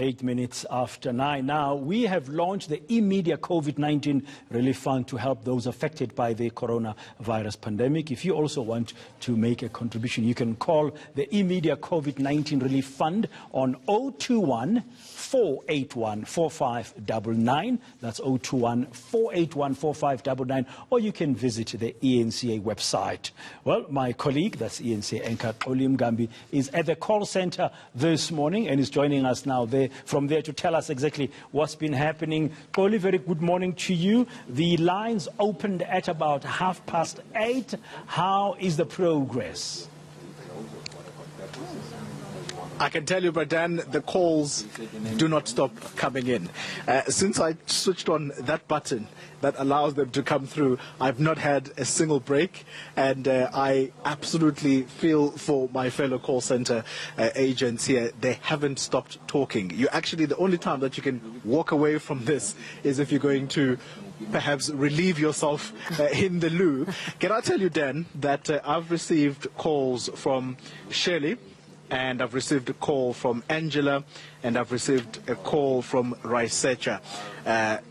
8 minutes after 9. Now, we have launched the eMedia COVID-19 Relief Fund to help those affected by the coronavirus pandemic. If you also want to make a contribution, you can call the eMedia COVID-19 Relief Fund on 021-481-4599. That's 021-481-4599. Or you can visit the ENCA website. Well, my colleague, that's ENCA anchor Olim Gambi, is at the call center this morning and is joining us now from there to tell us exactly what's been happening. Oli, very good morning to you. The lines opened at about 8:30. How is the progress? I can tell you, Bradan, the calls do not stop coming in. Since I switched on that button that allows them to come through, I've not had a single break, and I absolutely feel for my fellow call center agents here. They haven't stopped talking. The only time that you can walk away from this is if you're going to perhaps relieve yourself in the loo. Can I tell you, Dan, that I've received calls from Shirley, and I've received a call from Angela, and I've received a call from Raisecha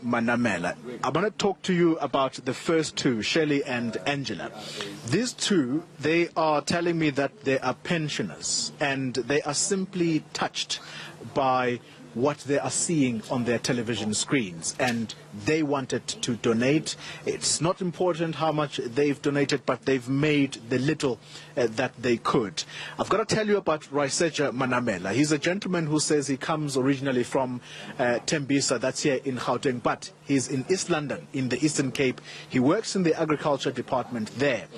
Manamela. I'm going to talk to you about the first two, Shirley and Angela. These two, they are telling me that they are pensioners, and they are simply touched by what they are seeing on their television screens, and they wanted to donate. It's not important how much they've donated, but they've made the little that they could. I've got to tell you about Raisecha Manamela. He's a gentleman who says he comes originally from Tembisa, that's here in Gauteng, but he's in East London, in the Eastern Cape. He works in the agriculture department there.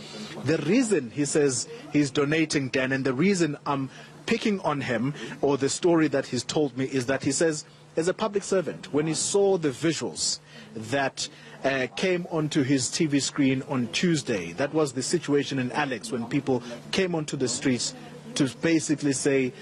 The reason he says he's donating, Dan, and the reason I'm picking on him, or the story that he's told me, is that he says, as a public servant, when he saw the visuals that came onto his TV screen on Tuesday, that was the situation in Alex, when people came onto the streets to basically say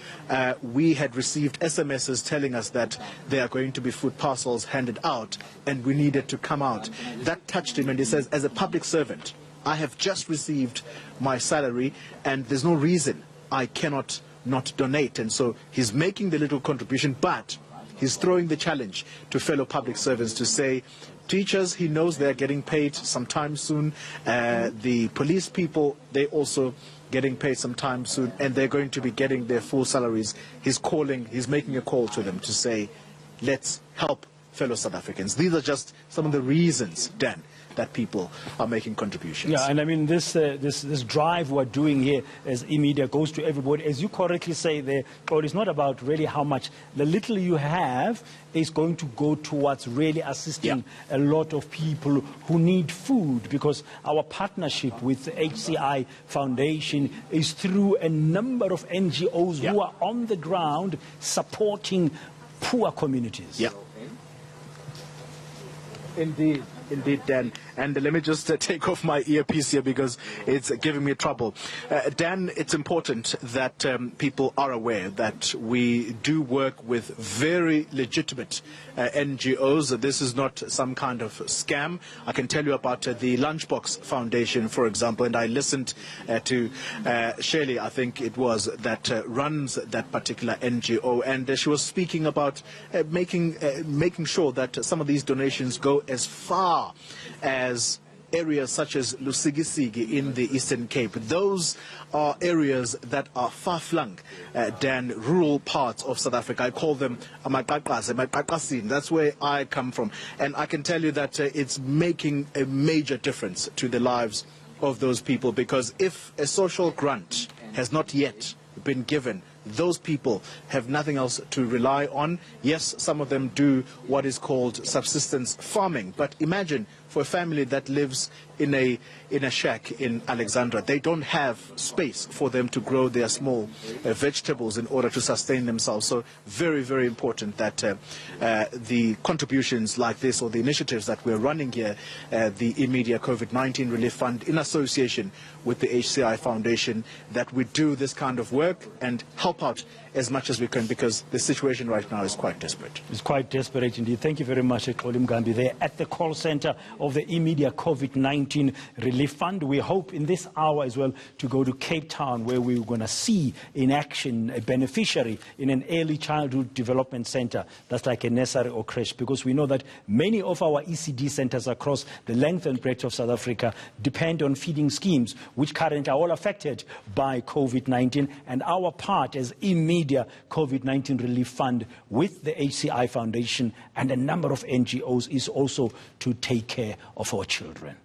we had received SMSs telling us that there are going to be food parcels handed out and we needed to come out. That touched him, and he says, as a public servant, I have just received my salary and there's no reason I cannot not donate. And so he's making the little contribution, but he's throwing the challenge to fellow public servants to say, teachers, he knows they're getting paid sometime soon. The police people, they also getting paid sometime soon, and they're going to be getting their full salaries. He's making a call to them to say, let's help fellow South Africans. These are just some of the reasons, Dan, that people are making contributions. Yeah, and I mean, this drive we're doing here as eMedia goes to everybody. As you correctly say there, but it's not about really how much. The little you have is going to go towards really assisting a lot of people who need food, because our partnership with the HCI Foundation is through a number of NGOs who are on the ground supporting poor communities. Yeah. Indeed, Dan. And let me just take off my earpiece here because it's giving me trouble. Dan, it's important that people are aware that we do work with very legitimate NGOs. This is not some kind of scam. I can tell you about the Lunchbox Foundation, for example, and I listened to Shirley, I think it was, that runs that particular NGO, and she was speaking about making sure that some of these donations go as far as areas such as Lusigisigi in the Eastern Cape. Those are areas that are far-flung than rural parts of South Africa. I call them Amaqaqasi. That's where I come from. And I can tell you that it's making a major difference to the lives of those people, because if a social grant has not yet been given, those people have nothing else to rely on. Yes, some of them do what is called subsistence farming, but imagine for a family that lives in a shack in Alexandra, they don't have space for them to grow their small vegetables in order to sustain themselves. So very, very important that the contributions like this, or the initiatives that we're running here, the eMedia COVID-19 Relief Fund, in association with the HCI Foundation, that we do this kind of work and help help out as much as we can, because the situation right now is quite desperate. It's quite desperate indeed. Thank you very much, Xoli Mgambi, there at the call center of the eMedia COVID-19 Relief Fund. We hope in this hour as well to go to Cape Town, where we're going to see in action a beneficiary in an early childhood development center that's like a nursery or creche, because we know that many of our ECD centers across the length and breadth of South Africa depend on feeding schemes, which currently are all affected by COVID-19, and our part as eMedia COVID-19 Relief Fund with the HCI Foundation and a number of NGOs is also to take care of our children.